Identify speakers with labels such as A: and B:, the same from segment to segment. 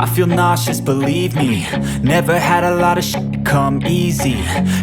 A: I feel nauseous, believe me. Never had a lot of shit come easy.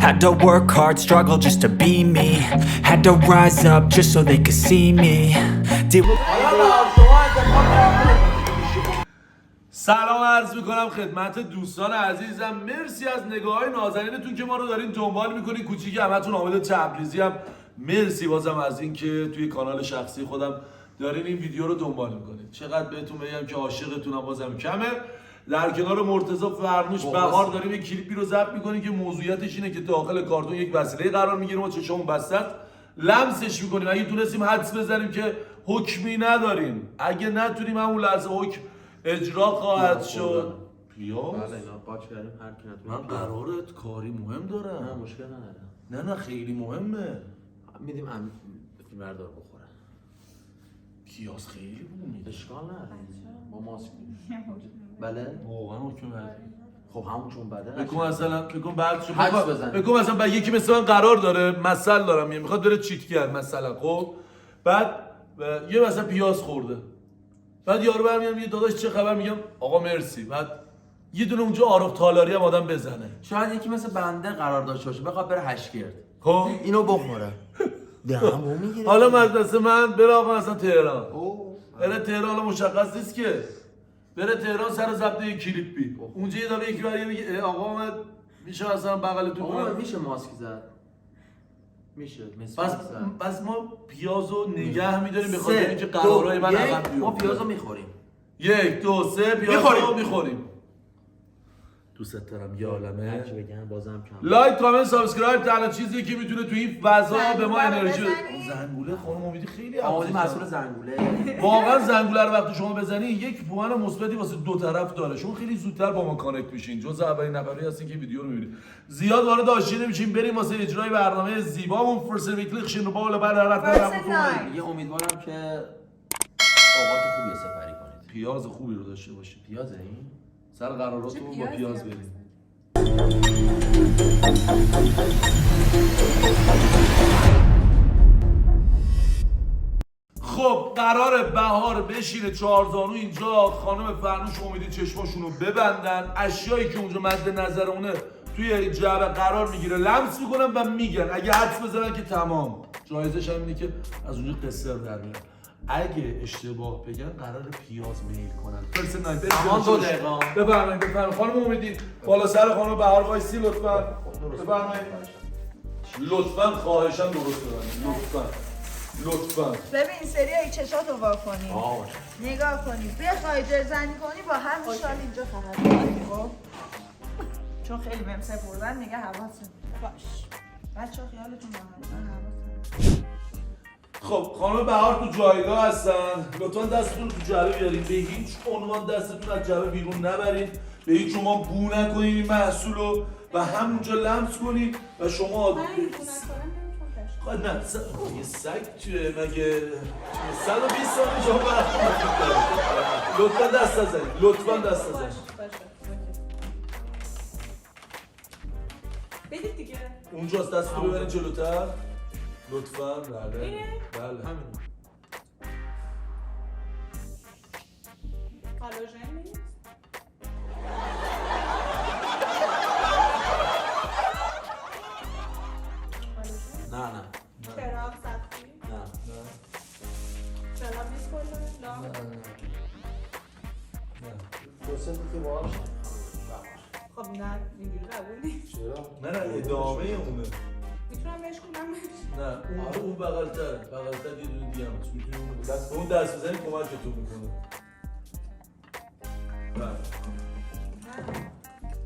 A: Had to work hard, struggle just to be me. Had to rise up just so they could see me.
B: سلام عرض میکنم خدمت دوستان عزیزم. مرسی از نگاه های نازنینتون که ما رو دارین دنبال میکنین. کوچیک همتون حامد تبریزی هم مرسی بازم از این که توی کانال شخصی خودم دارین این ویدیو رو دنبال میکنید. چقدر بهتون بگم که عاشقتونم بازم کمه. در کنار مرتضی فرنوش بهار داریم یک کلیپی رو ضبط میکنیم که موضوعیتش اینه که داخل کارتون یک وسیله قرار میگیریم و چشمون بسته است لمسش میکنیم. اگه تونستیم حدس بزنیم که حکمی نداریم، اگه نتونیم همون لحظه حکم اجرا خواهد شد. پیاز؟
C: بله اینا باک کردیم هر کی نتونه.
B: من قرارت کاری مهم دارم.
C: نه مشکل نداره.
B: نه خیلی مهمه.
C: میدیم فیلم بردار بخوره.
B: پیاز خیلی بو میده.
C: اشکال نداره. با ماسک. بله؟
B: واقعا حکم بده.
C: خب همون چون بده.
B: بگو مثلا بعد شو
C: حدس بزن.
B: بگو مثلا یکی مثل من قرار داره مثلا دارم میخواد بره چیتگر مثلا، خب بعد یه مثلا پیاز خورده، بعد یارو برمیام یه داداش چه خبر، میگم آقا مرسی، بعد یه دونه اونجا آرخ تالاری هم آدم بزنه.
C: شاید یکی مثل بنده قرار داشته باشه بخواد بره هشگرد،
B: خب
C: اینو بخوره. دهمو میگیره.
B: حالا مدرسه من بره آقا مثلا تهران. بره تهران حالا مشخص نیست که بره تهران سر ضبط یک کلیپی. اونجا یه دفعه یکی برای میگه آقا اومد میشه مثلا بغلتون
C: کنم. میشه ماسک زد. میشه.
B: پس ما پیازو نگه می‌داریم به خاطر اینکه قرارای من عقب بیفته.
C: ما پیازو میخوریم.
B: 1 2 3 پیازو میخوریم. دوست دارم یه عالمه.
C: هر چی بگن بازم کم.
B: لایک کامنت سابسکرایب تنها چیزی که میتونه تو این فضا به ما انرژی بده. زنگوله خانم امیدی خیلی
C: آمادی مسئول زنگوله.
B: واقعا زنگوله رو وقتی شما بزنی یک پوان مثبتی واسه دو طرف داره. شما خیلی زودتر با ما کانکت میشین. جزء اولین نفری هستین که ویدیو رو میبینید. زیاد وارد آشتی نمیشین. بریم واسه اجرای برنامه زیبامون فرست ویکلیشن رو بالا
C: یه امیدوارم که اوقات خوبی سپری کنید.
B: پیاز خوبی رو داشته باشید.
C: پیازه این
B: سر قراراتون با پیاز بریم. خب قراره بهار بشینه چهارزانو اینجا، خانم فرنوش امیدی چشماشونو ببندن، اشیایی که اونجا مد نظرونه توی جعبه قرار میگیره لمس میکنن و میگن. اگه حدس بزنن که تمام. جایزش هم اینه که از اونجا قصر در میاد. اگه اشتباه بگن قرار پیاز میل کنن. فرست نایت
C: تمام 2 دقیقه.
B: بفرمایید خانم امیدی بالا سر خانم بهار وایسی لطفا. بفرمایید. لطفا خواهشاً درست بزنید. لطفا.
D: ببین این سری ای چشاتو وا کنی. نگاه کنی. بخوای جرزنی کنی با همین شال اینجا فقط کنی. خب چون خیلی بهم سپردن نگه حواست باش. بچه‌ها خیالتون راحت. من حواسم.
B: خب خانم بهار تو جایگاه هستن. لطفا دستتون تو جعبه بیارین. به هیچ عنوان دستتون از جعبه بیرون نبرید. به هیچ عنوان بو نکنید این محصولو و همونجا لمس کنید و شما خواهد نه یه سگ چیه مگه 120 سال شما وقت لطفا دست نزنید. لطفا دست نزنید.
D: بدید دیگه.
B: اونجاست دستتو ببرید جلوتر. لطفاً. بله. همین.
D: کالاژن نیست؟
C: نه
D: چراغ سبزی؟
C: نه
D: چراغ نیست کلا؟ خب نه اینجوری قبول نیست.
B: نه ادامه اونه.
D: میتونم بهش کنم؟
B: نه اون بغلتر یه دونه دیگه هم هست. میتونی اون دست بزنی کمکتون میکنه.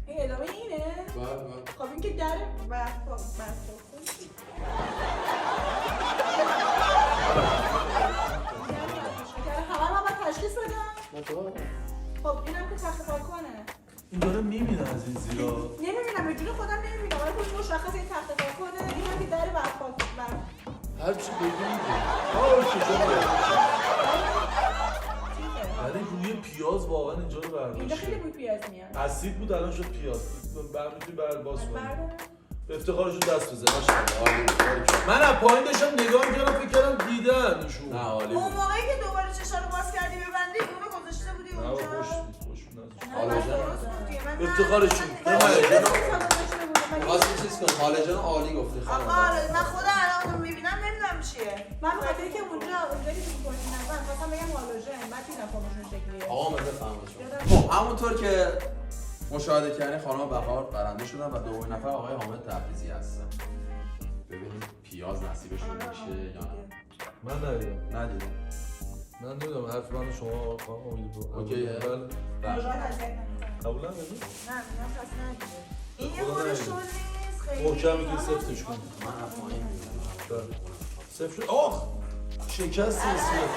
D: این ادامه اینه؟ خب این که در برفا همه من باید تشخیص بدم؟ خب اینم که تخت پاکانه.
B: این داره میبینه از این زیرا.
D: نمیبینم به جون خودم نمیبینم ولی خود مشخص این تخت پاکانه. این هم که در برفا
B: هر چی بگیم ولی روی پیاز واقعا اینجا رو برداشت.
D: اینجا خیلی بوی پیاز میاد.
B: اسید بود الان شد پیاز. میتونی برای باز کنی. به افتخارشون دست بزن. ماشاءالله. من از پایین داشتم نگاه می‌کردم فکر کردم دیدن ایشون.
D: اون موقعی که دوباره چشا رو باز کردی ببندی اونو گذاشته بودی اونجا.
B: خوش بود. افتخارشون
C: واسه چیز کن خاله جان عالی گفتی خانم
D: آخه من خود الان رو میبینم نمیدونم چیه.
E: من بخاطر که اونجا که تو پرسید نظر خواستم بگم هالوژن بعد دیدم فرمشون شکلیه.
C: آقا مزه فهمشون خب همونطور که مشاهده کردین خانم بهار برنده شدن و دومین نفر آقای حامد تبریزی هستن. ببینیم پیاز نصیبشون میشه یا نه.
B: من ندیدم.
C: ندیدم.
B: من نمیدونم حرف من شما امید بود.
C: اوکیه.
B: بله. قبولا نمی؟
D: نه من پس ندیده. این یه خود شل نیست خیلی.
B: محکم میتونی سفتش کنی.
C: من حرف مهم میزنم.
B: صفر شد. آخ! شکست صفر.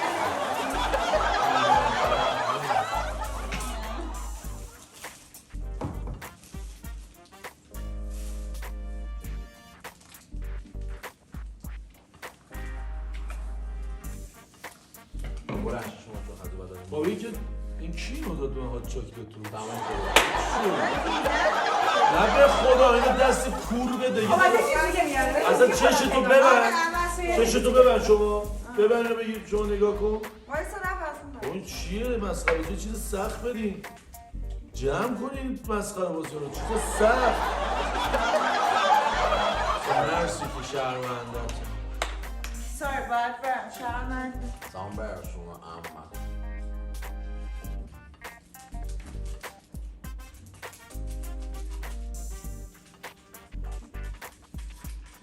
C: برش شما تو خدو بداریم.
B: با این کی اینو داد به هات چاکلت تو؟
C: تمام شده.
B: نه به خدا اینو دست کور بده. اصلا چشتو ببر. چشتو ببر شما. ببر اینو بگیر شما نگاه کن.
D: وایسا نفس
B: این چیه مسخره؟ یه چیز سخت بدین. جمع کنین مسخره واسه رو. چیز سخت. مرسی که شهروندت.
D: ساری باید برم شرمنده.
C: سلام بر شما اما.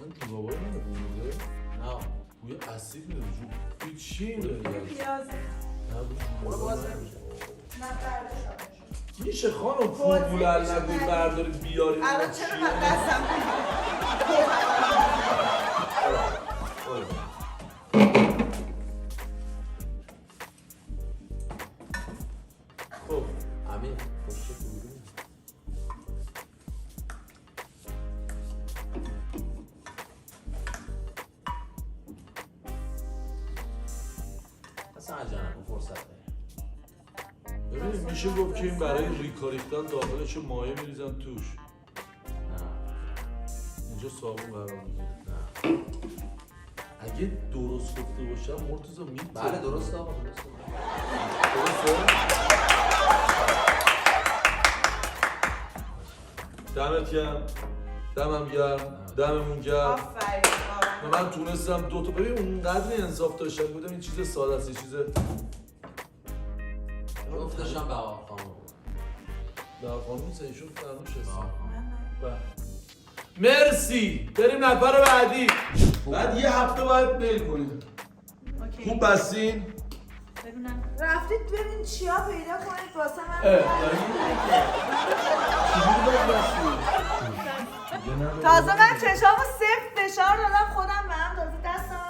B: من تو بابای منو بوده؟
C: نه.
B: بوی اسید میده جو. بوی چی این داره؟
D: پیازه.
B: نه
C: برو باز نمیشه.
D: نه برداشت.
B: میشه خانم فرمول علموی بردارید بیارید.
D: الان چرا من دستم
B: خب
C: امین خوشی تو بودیم. اصلا عجله نکن فرصت داری.
B: ببینید میشه گفت که این برای ریکا ریختن داخلش مایه میریزن توش.
C: نه.
B: اینجا صابون قرار میگیره.
C: نه.
B: اگه درست گفته باشم مرتضی میتونه.
C: بله درست آقا درست.
B: درسته؟ دمت گرم. دمم گرم. دممون گرم.
D: آفرین بابا.
B: من تونستم دوتا ببین اونقدر انصاف داشتم بودم این چیز ساده است یه چیز
C: گفتشم به آقا خانم.
B: در قانون سیشون فرموش هست.
C: آقا.
B: مرسی بریم نفر بعدی. بعد یه هفته باید میل کنید. خوب بستین؟
E: ببینم
D: رفتید ببین چیا پیدا کنید واسه من.
B: چجوری باید بستین؟
D: تازه من چشامو صفر فشار دادم خودم به هم تازه دستم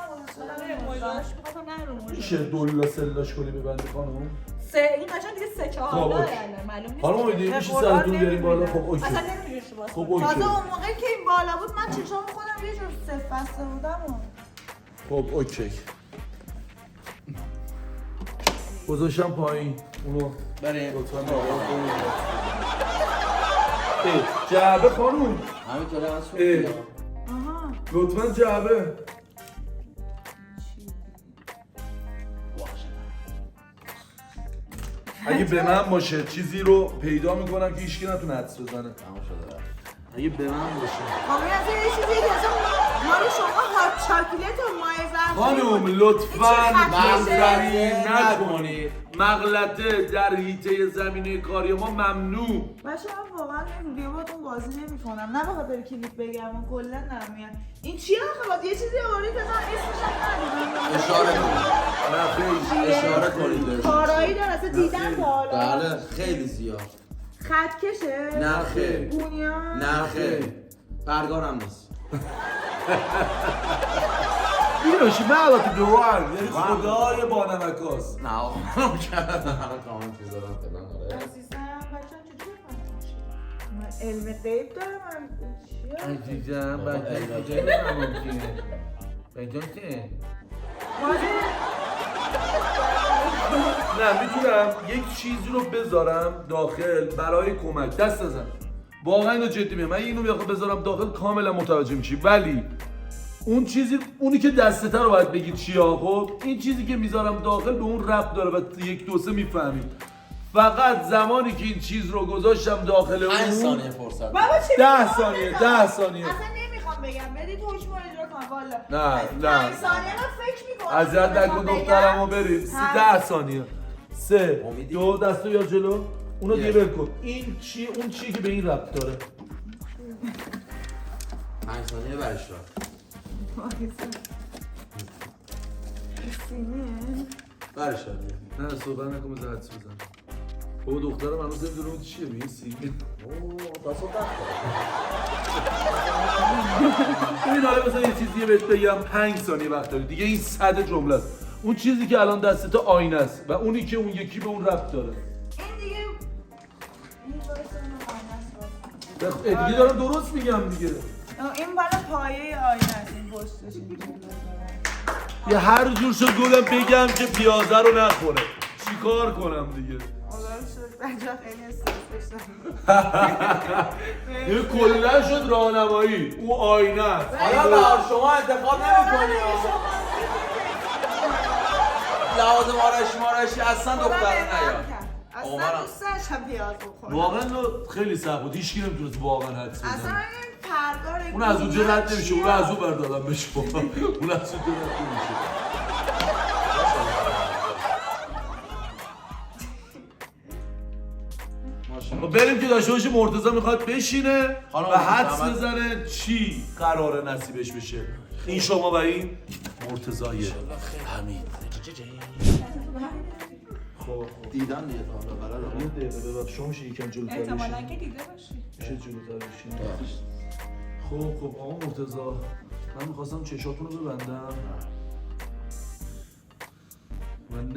E: موجاش می‌خواستم نه رو موجاش.
B: میشه دولا سلاش کنی ببندی خانم؟
E: این قشنگ دیگه 3-4
B: خب،
E: داره
B: اوکی.
E: الان معلوم نیست.
B: خانم امیدی میشه سرتون بیاریم بالا خب اوکی.
E: اصلا نمی‌تونی شو باز
B: خب
E: کنی.
B: اوکی.
D: تازه اون موقع که این بالا بود من چشامو خودم یه جور صفر بسته بودم و
B: خب اوکی. گذاشتم پایین اونو
C: بریم.
B: لطفاً جعبه خانوم
C: همینطوری از
B: اه.
C: سوخت.
D: آها
B: لطفاً جعبه اگه به من باشه چیزی رو پیدا میکنم که هیچکی نتونه حدس بزنه.
C: تمام شده رفت.
B: اگه به من باشه
D: مامی از یه چیزی که اصلا مال شما هات چاکلت و مایه زرفی
B: خانم
D: بود.
B: لطفاً
D: این چه
B: منظری
C: خطیه
B: نکنید. مغلطه در حیطه زمینه کاری ما ممنوع.
D: بچه من واقعا نمیدونم باهاتون بازی نمی‌کنم نه بخاطر کلیپ بگم و کلا نمیاد این چیه آخه باید یه چیزی آورید بزن اسمش هم ندیدم
C: اشاره کنید.
B: نه خیلی
C: اشاره کنید بهش.
D: کارایی داره اصلا دیدم تا حالا
C: بله خیلی زیاد.
D: خطکشه
C: نه خیر.
D: بونیان
C: نه خیر. برگارم نیست.
B: اینوشی من البته دوان یعنی خدای بانمکاست.
C: نه آقا من کردم همه کامنت میذارم فلان آره.
D: عزیزم بچه‌ها چجوری فهمیدی؟ من علم غیب دارم من چیه؟
B: عزیزم
C: بابا،
B: بچه
C: علم
B: کجا نمام که بچه که نه میتونم یک چیزی رو بذارم داخل برای کمک دست نزن واقعا اینو جدی میگم من اینو بخوام بذارم داخل کاملا متوجه میشی ولی اون چیزی اونی که دسته رو باید بگی چیه خب این چیزی که میذارم داخل به اون ربط داره و 1 2 3 میفهمید فقط زمانی که این چیز رو گذاشتم داخل
C: 5
B: اون
C: ثانیه فرصت.
D: بابا چی
B: 10
D: میگی؟
B: ثانیه 10 ثانیه
D: اصلا نمیخوام بگم بدید حکم رو اجرا کن والا
B: نه،
D: 5
B: نه.
D: ثانیه من فکر میکنم
B: اذیت نکن دخترمو بریم 10 ثانیه 3
C: امیدی.
B: 2 دستو یا جلو اونو دیگه
C: یه.
B: ول کن این چی اون چیه که به این ربط داره
C: 5 ثانیه برش را. برش را دیگه.
B: نه صحبت نکن بذار حدس بزن بابا دخترم هنوز نمیدونه اون چیه میگه سیگی ببین حالا مثلا یه چیزیه بهت بگم 5 ثانیه وقت داری دیگه این صد جمله است اون چیزی که الان دستت آینه است و اونی که اون یکی به اون ربط داره
D: این دیگه این باعث من
B: دیگه دارم درست میگم دیگه
D: این بالا پایه آینه است این پشتش
B: یه هر جور شد گفتم بگم که پیازه رو نخوره چیکار کنم دیگه
D: خدا رو شکر بچه‌ها خیلی استرس داشتم
B: یه کلا شد راهنمایی او آینه است
C: حالا بهار شما انتخاب نمی‌کنی لوازم آرایشی اصلا دختر نیا.
D: اصلا
C: منم.
D: دوست داشتم پیاز بخورم
B: واقعا خیلی سخت بود هیچ کی نمیتونست واقعا حدس
D: اصلا
B: بزنه
D: این پردار
B: اون از اونجا رد نمیشه اون از اون بردادم بهش اون از اونجا رد نمیشه خب بریم که داشته باشیم مرتضی میخواد بشینه
C: خانم
B: و حدس
C: محمد.
B: بزنه چی قراره نصیبش بشه این شما و این مرتضیه همین خب
C: دیدن دیگه تا حالا بلد
B: یه دقیقه ببخش شما میشه یکم جلوتر
E: احتمالاً
B: بشین
E: که دیده باشی.
B: میشه جلوتر بشین خب آقا مرتضی من میخواستم چشاتون رو ببندم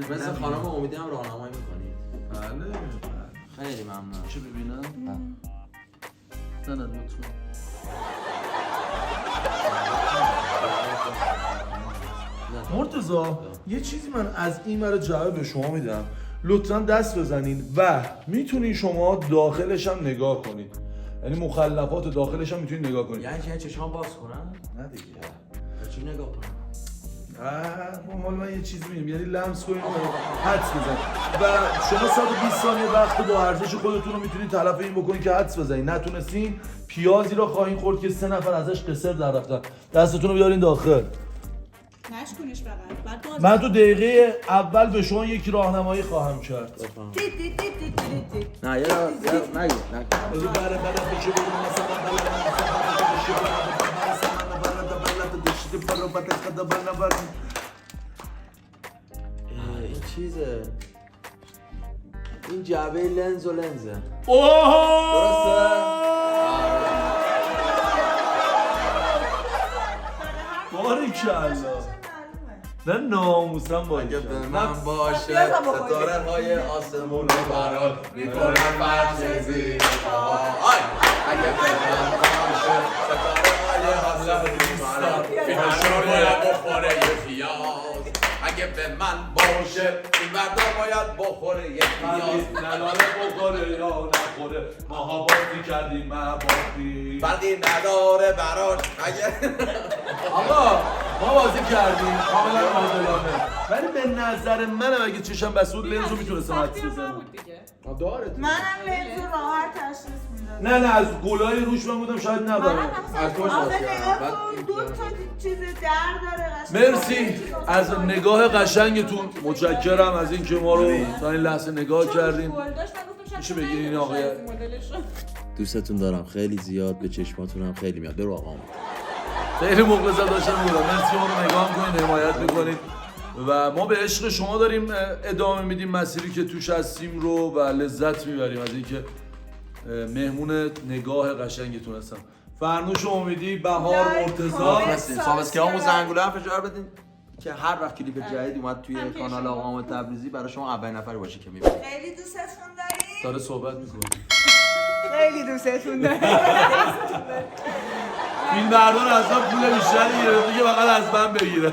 C: مثل خانم امیدی هم راهنمایی میکنید.
B: بله
C: خیلی ممنون.
B: چه ببینم؟ نه لطفا مرتضی یه چیزی من از این مرا جواب به شما میدم لطفا دست بزنین و میتونین شما داخلش هم نگاه کنید یعنی مخلفات داخلش هم میتونین نگاه کنید
C: یعنی چه چشام باز کنم؟
B: نه دیگه
C: چی نگاه کنم؟
B: مال من یه چیزی میگم یعنی لمس کنین و حدس بزنین و شما 120 ثانیه وقت با ارزش خودتون رو میتونین تلف این بکنین که حدس بزنین نتونستین پیازی را خواهین خورد که 3 نفر ازش قصر در رفتن دستتون رو بیارین داخل
E: نشکنش فقط. بعد باز
B: من تو دقیقه اول به شما یک راهنمایی خواهم کرد
C: نه یه نگو این چیزه این جعبه لنز و لنزه درسته؟
B: باریکلا نه ناموسم
C: اگه به
B: باریکلا
C: من باشه ستاره های آسمون رو برات میکنم فرش زیر پاهای اگه به من باشه ستاره های آسمون رو برات فیلمشون باید بخوره یه پیاز اگه به من باشه این مردا باید بخوره یه پیاز
B: نداره بخوره یا نخوره ماها بازی کردیم مبادی
C: بردی نداره براش اگه
B: آقا ما بازی کردیم کاملا عادلانه ولی به نظر منم اگه چشم بسود لنز رو میتونستم حدس بزنم
E: بود دیگه.
C: داره
D: منم لنز رو راحت تشخیص میدادم
B: نه از گلای روش من بودم شاید نداره
C: از توش
D: آخه
C: باز
D: نگاه
C: کردم.
D: کن دو تا چیز در داره قشنگ.
B: مرسی از نگاه قشنگتون متشکرم از اینکه ما رو تا این لحظه نگاه کردیم
E: گل داشت من گفتم شاید
B: میشه بگی این آقای
E: مدلش رو.
C: دوستتون دارم خیلی زیاد به چشماتون هم خیلی میاد برو آقا
B: خیلی مخلصم داشتم بودم مرسی ما رو نگاه میکنید حمایت میکنید و ما به عشق شما داریم ادامه میدیم مسیری که توش هستیم رو و لذت میبریم از اینکه مهمون نگاه قشنگتون هستم فرنوش امیدی بهار مرتضی
C: سابسکه همون زنگوله هم فشار بدین که هر وقت کلیپ جدید اومد توی کانال آقا حامد تبریزی برای شما اولین نفری باشه که میبینید
D: خیلی دوستتون داریم
B: داره صحبت میکنه
D: خیلی دوستتون داریم
B: این بردار اصلا پول بیشتری گرفته که فقط از من بگیره